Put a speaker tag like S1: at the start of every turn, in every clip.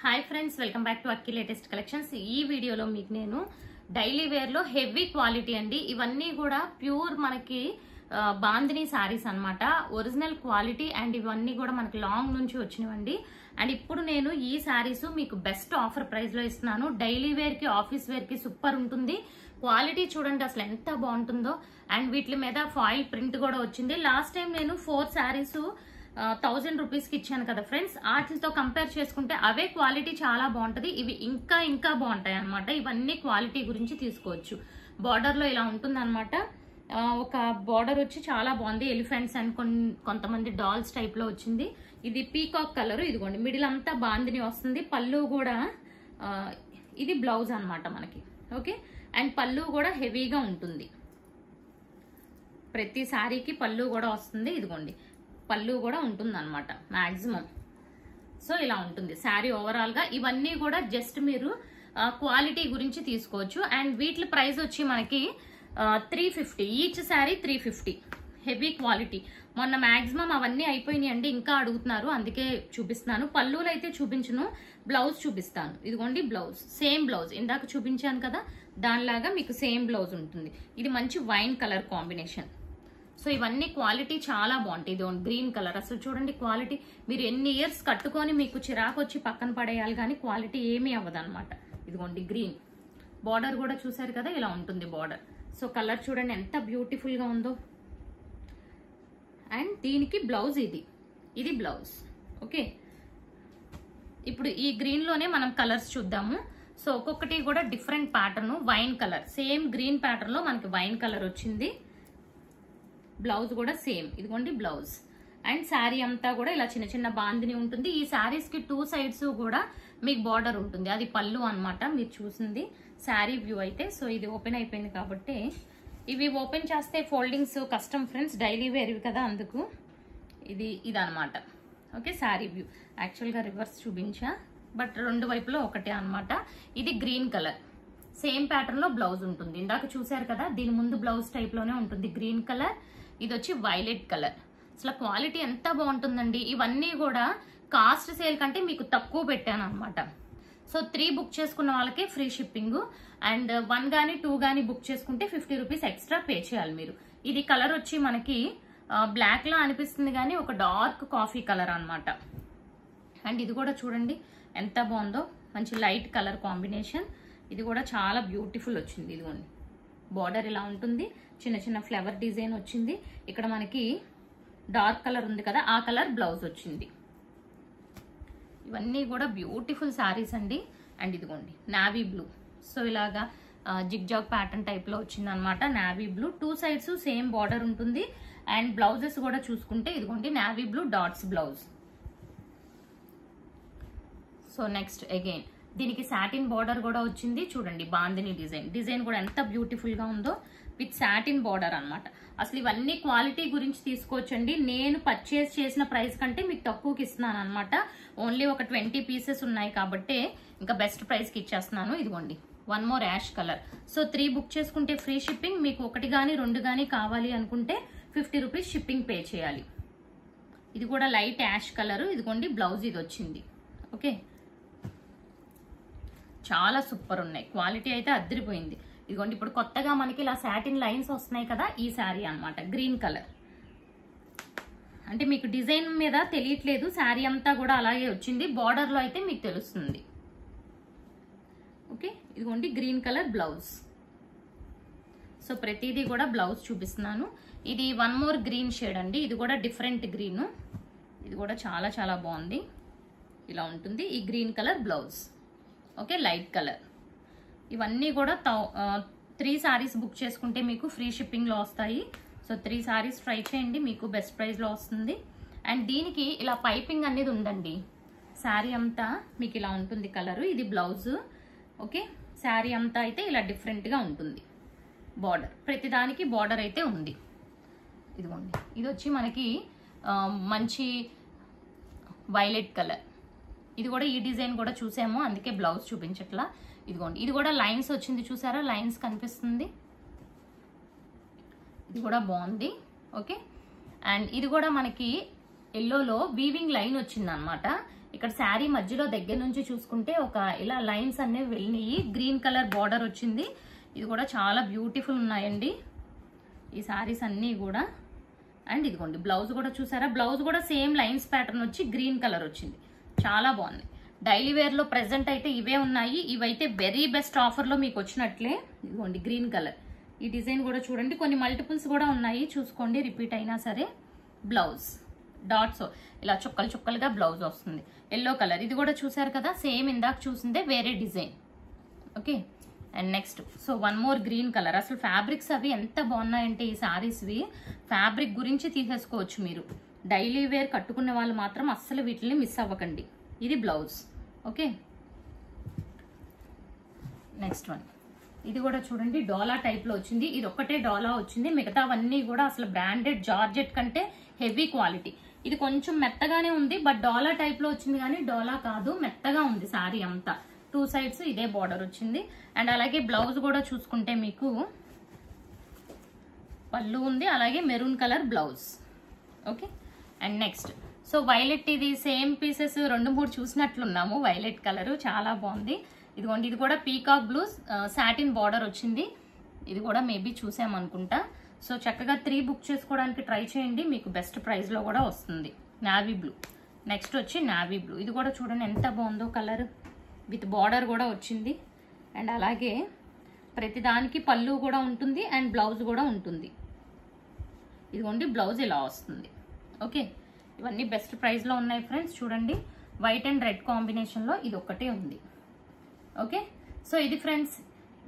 S1: Hi friends, welcome back to Akki latest collections. ఈ వీడియోలో మీకు నేను డైలీ వేర్ లో హెవీ క్వాలిటీ అండి. ఇవన్నీ కూడా ప్యూర్ మనకి బాందిని సారీస్ అన్నమాట. ఒరిజినల్ క్వాలిటీ అండ్ ఇవన్నీ కూడా మనకి లాంగ్ నుంచి వచ్చినవండి. అండ్ ఇప్పుడు నేను ఈ సారీస్ మీకు బెస్ట్ ఆఫర్ ప్రైస్ లో ఇస్తున్నాను. డైలీ వేర్ కి, ఆఫీస్ వేర్ కి సూపర్ ఉంటుంది. క్వాలిటీ చూడండి అసలు ఎంత బాగుంటుందో. అండ్ వీటి మీద ఫాయిల్ ప్రింట్ కూడా వచ్చింది. లాస్ట్ టైం నేను 4 సారీస్ 1000 రూపీస్ కి ఇచ్చాను కదా ఫ్రెండ్స్. వాటితో కంపేర్ చేసుకుంటే అవే క్వాలిటీ చాలా బాగుంటది. ఇవి ఇంకా బాగుంటాయి అనమాట. ఇవన్నీ క్వాలిటీ గురించి తీసుకోవచ్చు. బార్డర్ లో ఇలా ఉంటుంది అనమాట. ఒక బార్డర్ వచ్చి చాలా బాగుంది. ఎలిఫెంట్స్ అండ్ కొంతమంది డాల్స్ టైప్ లో వచ్చింది. ఇది పీకాక్ కలర్. ఇదిగోండి మిడిల్ అంతా బాందిని వస్తుంది. పళ్ళు కూడా ఇది బ్లౌజ్ అనమాట మనకి. ఓకే, అండ్ పళ్ళు కూడా హెవీగా ఉంటుంది. ప్రతి సారీకి పళ్ళు కూడా వస్తుంది. ఇదిగోండి పళ్ళు కూడా ఉంటుంది అనమాట మాక్సిమం. సో ఇలా ఉంటుంది శారీ ఓవరాల్ గా. ఇవన్నీ కూడా జస్ట్ మీరు క్వాలిటీ గురించి తీసుకోవచ్చు. అండ్ వీటి ప్రైస్ వచ్చి మనకి 350 ఈచ్ శారీ 350. Heavy quality. మొన్న మాక్సిమం అవన్నీ అయిపోయినాయి అండి. ఇంకా అడుగుతున్నారు, అందుకే చూపిస్తున్నాను. పళ్ళులు అయితే చూపించను, బ్లౌజ్ చూపిస్తాను. ఇదిగోండి బ్లౌజ్, సేమ్ బ్లౌజ్ ఇందాక చూపించాను కదా, దానిలాగా మీకు సేమ్ బ్లౌజ్ ఉంటుంది. ఇది మంచి వైన్ కలర్ కాంబినేషన్. సో ఇవన్నీ క్వాలిటీ చాలా బాగుంటాయి. ఇది గ్రీన్ కలర్. అసలు చూడండి క్వాలిటీ, మీరు ఎన్ని ఇయర్స్ కట్టుకొని మీకు చిరాకు వచ్చి పక్కన పడేయాలి కానీ క్వాలిటీ ఏమీ అవ్వదు అనమాట. ఇదిగోండి గ్రీన్. బార్డర్ కూడా చూసారు కదా, ఇలా ఉంటుంది బార్డర్. సో కలర్ చూడండి ఎంత బ్యూటిఫుల్ గా ఉందో. అండ్ దీనికి బ్లౌజ్ ఇది బ్లౌజ్. ఓకే, ఇప్పుడు ఈ గ్రీన్ లోనే మనం కలర్స్ చూద్దాము. సో ఒక్కొక్కటి కూడా different pattern. Wine colour, same green pattern లో మనకి వైన్ కలర్ వచ్చింది. బ్లౌజ్ కూడా సేమ్. ఇదిగోండి బ్లౌజ్. అండ్ శారీ అంతా కూడా ఇలా చిన్న చిన్న బాందిని ఉంటుంది. ఈ శారీస్ కి 2 సైడ్స్ కూడా మీకు బార్డర్ ఉంటుంది. అది పళ్ళు అన్నమాట మీరు చూసింది శారీ వ్యూ అయితే. సో ఇది ఓపెన్ అయిపోయింది కాబట్టి ఇవి ఓపెన్ చేస్తే ఫోల్డింగ్స్ కష్టం ఫ్రెండ్స్, డైలీ వేర్ కదా, అందుకు ఇదనమాట. Okay, sari view. యాక్చువల్గా రివర్స్ చూపించా, బట్ రెండు వైపులో ఒకటే అనమాట. ఇది గ్రీన్ కలర్. సేమ్ ప్యాటర్న్ లో బ్లౌజ్ ఉంటుంది. ఇందాక చూసారు కదా, దీని ముందు బ్లౌజ్ టైప్ లోనే ఉంటుంది. Green colour. ఇది వచ్చి వైలెట్ కలర్. అసలు క్వాలిటీ ఎంత బాగుంటుందండి. ఇవన్నీ కూడా కాస్ట్ సేల్ కంటే మీకు తక్కువ పెట్టాను అనమాట. సో 3 బుక్ చేసుకున్న వాళ్ళకే ఫ్రీ షిప్పింగ్. అండ్ 1 గానీ 2 గానీ బుక్ చేసుకుంటే 50 రూపీస్ ఎక్స్ట్రా పే చేయాలి మీరు. ఇది కలర్ వచ్చి మనకి బ్లాక్ లా అనిపిస్తుంది కానీ ఒక డార్క్ కాఫీ కలర్ అనమాట. అండ్ ఇది కూడా చూడండి ఎంత బాగుందో, మంచి లైట్ కలర్ కాంబినేషన్. ఇది కూడా చాలా బ్యూటిఫుల్ వచ్చింది. ఇదిగోండి బార్డర్ ఇలా ఉంటుంది, చిన్న చిన్న ఫ్లవర్ డిజైన్ వచ్చింది. ఇక్కడ మనకి డార్క్ కలర్ ఉంది కదా, ఆ కలర్ బ్లౌజ్ వచ్చింది. ఇవన్నీ కూడా బ్యూటిఫుల్ శారీస్ అండి. అండ్ ఇదిగోండి నావీ బ్లూ. సో ఇలాగా జిగ్జాగ్ ప్యాటర్న్ టైప్ లో వచ్చింది అనమాట. Navy blue 2 sides same border ఉంటుంది. అండ్ బ్లౌజెస్ కూడా చూసుకుంటే ఇదిగోండి navy blue dots blouse. So next again దీనికి సాటిన్ బార్డర్ కూడా వచ్చింది. చూడండి బాందిని డిజైన్ కూడా ఎంత బ్యూటిఫుల్ గా ఉందో, విత్ సాటిన్ బార్డర్ అనమాట. అసలు ఇవన్నీ క్వాలిటీ గురించి తీసుకోవచ్చండి. నేను పర్చేస్ చేసిన ప్రైస్ కంటే మీకు తక్కువకి ఇస్తున్నాను అనమాట. ఓన్లీ ఒక 20 పీసెస్ ఉన్నాయి కాబట్టి ఇంకా బెస్ట్ ప్రైస్ కి ఇచ్చేస్తున్నాను. ఇదిగోండి 1 more ash colour. So 3 book చేసుకుంటే ఫ్రీ షిప్పింగ్. మీకు 1 గానీ 2 గానీ కావాలి అనుకుంటే 50 రూపీస్ షిప్పింగ్ పే చేయాలి. ఇది కూడా లైట్ యాష్ కలర్. ఇదిగోండి బ్లౌజ్ ఇది వచ్చింది. ఓకే, చాలా సూపర్ ఉన్నాయి. క్వాలిటీ అయితే అద్దరిపోయింది. ఇదిగోండి ఇప్పుడు కొత్తగా మనకి ఇలా సాటిన్ లైన్స్ వస్తున్నాయి కదా, ఈ శారీ అన్నమాట. Green colour. అంటే మీకు డిజైన్ మీద తెలియట్లేదు, శారీ అంతా కూడా అలాగే వచ్చింది. బార్డర్ లో అయితే మీకు తెలుస్తుంది. ఓకే, ఇదిగోండి గ్రీన్ కలర్ బ్లౌజ్. సో ప్రతిదీ కూడా బ్లౌజ్ చూపిస్తున్నాను. ఇది 1 మోర్ గ్రీన్ షేడ్ అండి. ఇది కూడా డిఫరెంట్ గ్రీన్. ఇది కూడా చాలా చాలా బాగుంది. ఇలా ఉంటుంది ఈ green colour blouse. Okay, light colour. ఇవన్నీ కూడా 3 సారీస్ బుక్ చేసుకుంటే మీకు ఫ్రీ షిప్పింగ్ లో వస్తాయి. సో 3 సారీస్ ట్రై చేయండి, మీకు బెస్ట్ ప్రైస్ లో వస్తుంది. అండ్ దీనికి ఇలా పైపింగ్ అనేది ఉందండి. శారీ అంతా మీకు ఇలా ఉంటుంది కలర్. ఇది బ్లౌజ్. ఓకే, శారీ అంతా అయితే ఇలా డిఫరెంట్ గా ఉంటుంది. బార్డర్, ప్రతిదానికి బార్డర్ అయితే ఉంది. ఇదిగోండి ఇది వచ్చి మనకి మంచి వైలెట్ కలర్. ఇది కూడా ఈ డిజైన్ కూడా చూసాము, అందుకే బ్లౌజ్ చూపించట్లా. ఇదిగోండి ఇది కూడా లైన్స్ వచ్చింది, చూసారా, లైన్స్ కనిపిస్తుంది. ఇది కూడా బాగుంది. ఓకే, అండ్ ఇది కూడా మనకి ఎల్లోలో వీవింగ్ లైన్ వచ్చింది అనమాట. ఇక్కడ శారీ మధ్యలో దగ్గర నుంచి చూసుకుంటే ఒక ఇలా లైన్స్ అనేవి వెళ్ళినాయి. గ్రీన్ కలర్ బార్డర్ వచ్చింది. ఇది కూడా చాలా బ్యూటిఫుల్ ఉన్నాయండి ఈ శారీస్ అన్నీ కూడా. అండ్ ఇదిగోండి బ్లౌజ్ కూడా చూసారా, బ్లౌజ్ కూడా సేమ్ లైన్స్ ప్యాటర్న్ వచ్చి గ్రీన్ కలర్ వచ్చింది. చాలా బాగుంది. డైలీ వేర్ లో ప్రెసెంట్ అయితే ఇవే ఉన్నాయి. ఇవైతే వెరీ బెస్ట్ ఆఫర్ లో మీకు వచ్చినట్లే. ఇదిగోండి గ్రీన్ కలర్. ఈ డిజైన్ కూడా చూడండి, కొన్ని మల్టిపుల్స్ కూడా ఉన్నాయి చూసుకోండి, రిపీట్ అయినా సరే. బ్లౌజ్ డాట్స్ ఇలా చుక్కలు చుక్కలుగా బ్లౌజ్ వస్తుంది. ఎల్లో కలర్, ఇది కూడా చూసారు కదా, సేమ్ ఇందాక చూసిందే వేరే design. Okay, and next so one more green colour. అసలు ఫ్యాబ్రిక్స్ అవి ఎంత బాగున్నాయంటే ఈ శారీస్వి, ఫ్యాబ్రిక్ గురించి తీసేసుకోవచ్చు మీరు. డైలీ వేర్ కట్టుకునే వాళ్ళు మాత్రం అస్సలు వీటిని మిస్ అవ్వకండి. ఇది బ్లౌజ్. Okay, next one. ఇది కూడా చూడండి డోలా టైప్ లో వచ్చింది. ఇది ఒక్కటే డోలా వచ్చింది, మిగతావన్నీ కూడా అసలు బ్రాండెడ్ జార్జెట్ కంటే హెవీ క్వాలిటీ. ఇది కొంచెం మెత్తగానే ఉంది, బట్ డోలా టైప్ లో వచ్చింది కానీ డోలా కాదు, మెత్తగా ఉంది శారీ అంతా. 2 సైడ్స్ ఇదే బార్డర్ వచ్చింది. అండ్ అలాగే బ్లౌజ్ కూడా చూసుకుంటే మీకు పళ్ళు ఉంది, అలాగే maroon colour blouse. Okay, and next so violet. ఇది సేమ్ పీసెస్ 2-3 చూసినట్లున్నాము. వైలెట్ కలర్ చాలా బాగుంది. ఇదిగోండి, ఇది కూడా పీకాక్ బ్లూ సాటిన్ బార్డర్ వచ్చింది. ఇది కూడా మేబీ చూసామనుకుంటా. సో చక్కగా 3 బుక్ చేసుకోవడానికి ట్రై చేయండి, మీకు బెస్ట్ ప్రైస్ లో కూడా వస్తుంది. Navy blue. నెక్స్ట్ వచ్చి నావీ బ్లూ. ఇది కూడా చూడండి ఎంత బాగుందో కలర్, విత్ బార్డర్ కూడా వచ్చింది. అండ్ అలాగే ప్రతిదానికి పళ్ళు కూడా ఉంటుంది అండ్ బ్లౌజ్ కూడా ఉంటుంది. ఇదిగోండి బ్లౌజ్ ఇలా వస్తుంది. ఓకే, ఇవన్నీ బెస్ట్ ప్రైస్ లో ఉన్నాయి ఫ్రెండ్స్. చూడండి వైట్ అండ్ రెడ్ కాంబినేషన్ లో ఇది ఒక్కటే ఉంది. ఓకే, సో ఇది ఫ్రెండ్స్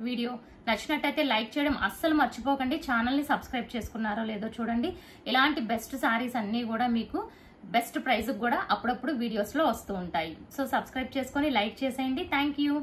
S1: వీడియో. నచ్చినట్టయితే లైక్ చేయడం అస్సలు మర్చిపోకండి. ఛానల్ని సబ్స్క్రైబ్ చేసుకున్నారో లేదో చూడండి. ఇలాంటి బెస్ట్ శారీస్ అన్నీ కూడా మీకు బెస్ట్ ప్రైస్ కూడా అప్పుడప్పుడు వీడియోస్లో వస్తూ ఉంటాయి. సో సబ్స్క్రైబ్ చేసుకొని లైక్ చేసేయండి. Thank you.